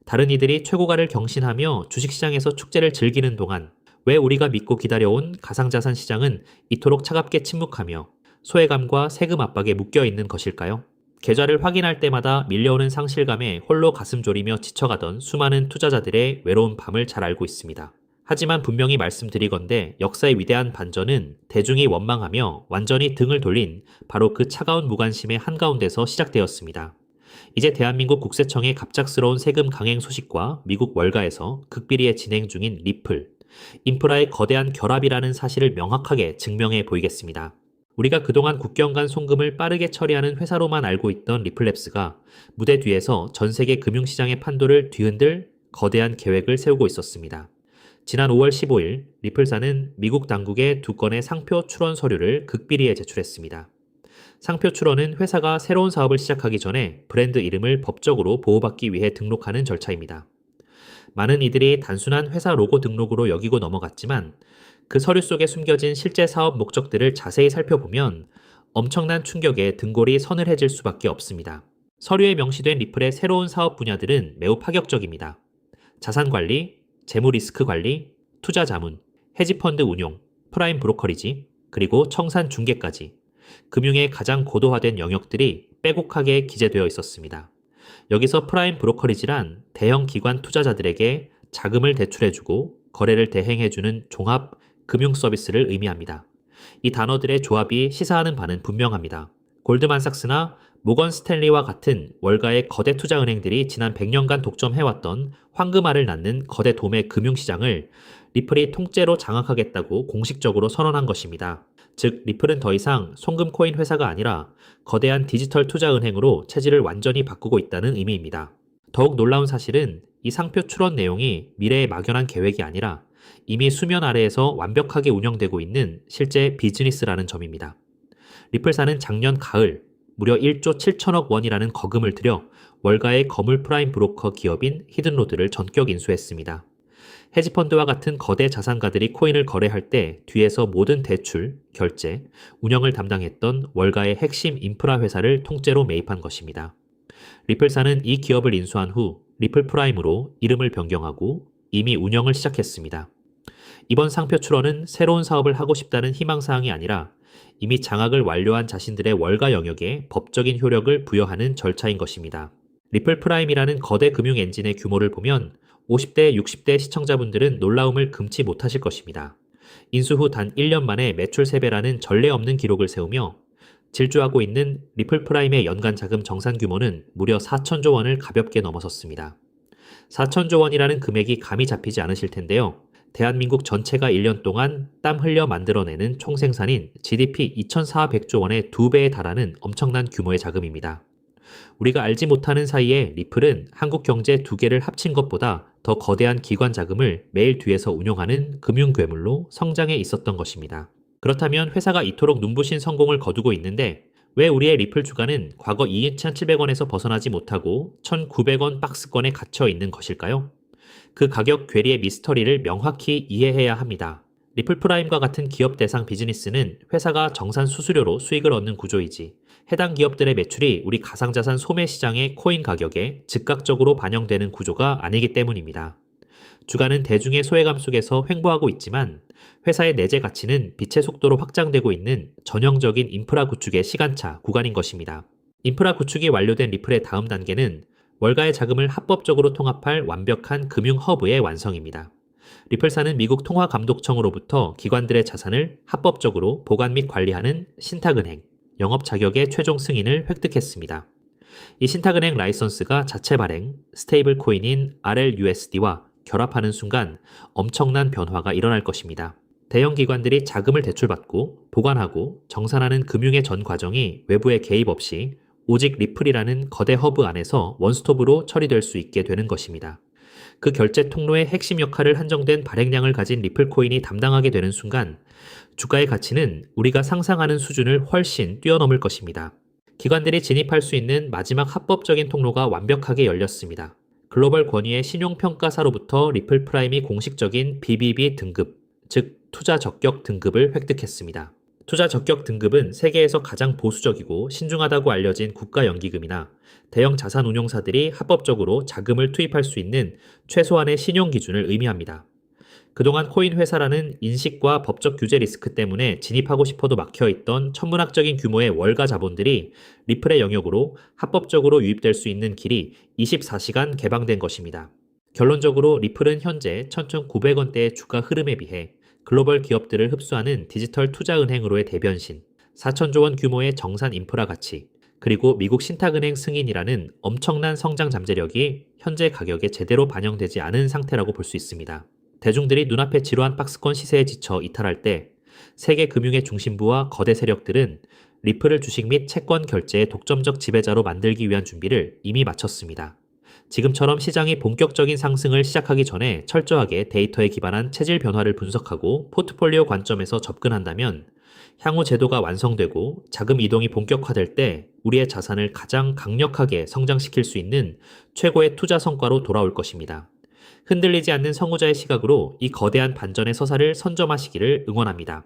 다른 이들이 최고가를 경신하며 주식시장에서 축제를 즐기는 동안 왜 우리가 믿고 기다려온 가상자산 시장은 이토록 차갑게 침묵하며 소외감과 세금 압박에 묶여 있는 것일까요? 계좌를 확인할 때마다 밀려오는 상실감에 홀로 가슴 졸이며 지쳐가던 수많은 투자자들의 외로운 밤을 잘 알고 있습니다. 하지만 분명히 말씀드리건대 역사의 위대한 반전은 대중이 원망하며 완전히 등을 돌린 바로 그 차가운 무관심의 한가운데서 시작되었습니다. 이제 대한민국 국세청의 갑작스러운 세금 강행 소식과 미국 월가에서 극비리에 진행 중인 리플, 인프라의 거대한 결합이라는 사실을 명확하게 증명해 보이겠습니다. 우리가 그동안 국경 간 송금을 빠르게 처리하는 회사로만 알고 있던 리플랩스가 무대 뒤에서 전 세계 금융시장의 판도를 뒤흔들 거대한 계획을 세우고 있었습니다. 지난 5월 15일 리플사는 미국 당국에 2건의 상표 출원 서류를 극비리에 제출했습니다. 상표 출원은 회사가 새로운 사업을 시작하기 전에 브랜드 이름을 법적으로 보호받기 위해 등록하는 절차입니다. 많은 이들이 단순한 회사 로고 등록으로 여기고 넘어갔지만 그 서류 속에 숨겨진 실제 사업 목적들을 자세히 살펴보면 엄청난 충격에 등골이 서늘해질 수밖에 없습니다. 서류에 명시된 리플의 새로운 사업 분야들은 매우 파격적입니다. 자산관리, 재무리스크 관리, 투자자문, 헤지펀드 운용, 프라임 브로커리지, 그리고 청산 중개까지 금융의 가장 고도화된 영역들이 빼곡하게 기재되어 있었습니다. 여기서 프라임 브로커리지란 대형 기관 투자자들에게 자금을 대출해주고 거래를 대행해주는 종합 금융 서비스를 의미합니다. 이 단어들의 조합이 시사하는 바는 분명합니다. 골드만삭스나 모건 스탠리와 같은 월가의 거대 투자은행들이 지난 100년간 독점해왔던 황금알을 낳는 거대 도매 금융시장을 리플이 통째로 장악하겠다고 공식적으로 선언한 것입니다. 즉 리플은 더 이상 송금코인 회사가 아니라 거대한 디지털 투자은행으로 체질을 완전히 바꾸고 있다는 의미입니다. 더욱 놀라운 사실은 이 상표 출원 내용이 미래의 막연한 계획이 아니라 이미 수면 아래에서 완벽하게 운영되고 있는 실제 비즈니스라는 점입니다. 리플사는 작년 가을 무려 1조 7천억 원이라는 거금을 들여 월가의 거물 프라임 브로커 기업인 히든로드를 전격 인수했습니다. 헤지펀드와 같은 거대 자산가들이 코인을 거래할 때 뒤에서 모든 대출, 결제, 운영을 담당했던 월가의 핵심 인프라 회사를 통째로 매입한 것입니다. 리플사는 이 기업을 인수한 후 리플 프라임으로 이름을 변경하고 이미 운영을 시작했습니다. 이번 상표 출원은 새로운 사업을 하고 싶다는 희망사항이 아니라 이미 장악을 완료한 자신들의 월가 영역에 법적인 효력을 부여하는 절차인 것입니다. 리플 프라임이라는 거대 금융 엔진의 규모를 보면 50대, 60대 시청자분들은 놀라움을 금치 못하실 것입니다. 인수 후 단 1년 만에 매출 3배라는 전례 없는 기록을 세우며 질주하고 있는 리플 프라임의 연간 자금 정산 규모는 무려 4천조 원을 가볍게 넘어섰습니다. 4천조 원이라는 금액이 감이 잡히지 않으실 텐데요. 대한민국 전체가 1년 동안 땀 흘려 만들어내는 총생산인 GDP 2,400조 원의 2배에 달하는 엄청난 규모의 자금입니다. 우리가 알지 못하는 사이에 리플은 한국 경제 2개를 합친 것보다 더 거대한 기관 자금을 매일 뒤에서 운용하는 금융괴물로 성장해 있었던 것입니다. 그렇다면 회사가 이토록 눈부신 성공을 거두고 있는데 왜 우리의 리플 주가는 과거 2,700원에서 벗어나지 못하고 1,900원 박스권에 갇혀 있는 것일까요? 그 가격 괴리의 미스터리를 명확히 이해해야 합니다. 리플 프라임과 같은 기업 대상 비즈니스는 회사가 정산 수수료로 수익을 얻는 구조이지 해당 기업들의 매출이 우리 가상자산 소매 시장의 코인 가격에 즉각적으로 반영되는 구조가 아니기 때문입니다. 주가는 대중의 소외감 속에서 횡보하고 있지만 회사의 내재 가치는 빛의 속도로 확장되고 있는 전형적인 인프라 구축의 시간차 구간인 것입니다. 인프라 구축이 완료된 리플의 다음 단계는 월가의 자금을 합법적으로 통합할 완벽한 금융 허브의 완성입니다. 리플사는 미국 통화감독청으로부터 기관들의 자산을 합법적으로 보관 및 관리하는 신탁은행, 영업 자격의 최종 승인을 획득했습니다. 이 신탁은행 라이선스가 자체 발행, 스테이블 코인인 RLUSD와 결합하는 순간 엄청난 변화가 일어날 것입니다. 대형 기관들이 자금을 대출받고 보관하고 정산하는 금융의 전 과정이 외부의 개입 없이 오직 리플이라는 거대 허브 안에서 원스톱으로 처리될 수 있게 되는 것입니다. 그 결제 통로의 핵심 역할을 한정된 발행량을 가진 리플 코인이 담당하게 되는 순간 주가의 가치는 우리가 상상하는 수준을 훨씬 뛰어넘을 것입니다. 기관들이 진입할 수 있는 마지막 합법적인 통로가 완벽하게 열렸습니다. 글로벌 권위의 신용평가사로부터 리플 프라임이 공식적인 BBB 등급, 즉 투자 적격 등급을 획득했습니다. 투자 적격 등급은 세계에서 가장 보수적이고 신중하다고 알려진 국가연기금이나 대형 자산운용사들이 합법적으로 자금을 투입할 수 있는 최소한의 신용 기준을 의미합니다. 그동안 코인 회사라는 인식과 법적 규제 리스크 때문에 진입하고 싶어도 막혀있던 천문학적인 규모의 월가 자본들이 리플의 영역으로 합법적으로 유입될 수 있는 길이 24시간 개방된 것입니다. 결론적으로 리플은 현재 1,900원대의 주가 흐름에 비해 글로벌 기업들을 흡수하는 디지털 투자은행으로의 대변신, 4천조 원 규모의 정산 인프라 가치, 그리고 미국 신탁은행 승인이라는 엄청난 성장 잠재력이 현재 가격에 제대로 반영되지 않은 상태라고 볼 수 있습니다. 대중들이 눈앞에 지루한 박스권 시세에 지쳐 이탈할 때 세계 금융의 중심부와 거대 세력들은 리플을 주식 및 채권 결제의 독점적 지배자로 만들기 위한 준비를 이미 마쳤습니다. 지금처럼 시장이 본격적인 상승을 시작하기 전에 철저하게 데이터에 기반한 체질 변화를 분석하고 포트폴리오 관점에서 접근한다면 향후 제도가 완성되고 자금 이동이 본격화될 때 우리의 자산을 가장 강력하게 성장시킬 수 있는 최고의 투자 성과로 돌아올 것입니다. 흔들리지 않는 성우자의 시각으로 이 거대한 반전의 서사를 선점하시기를 응원합니다.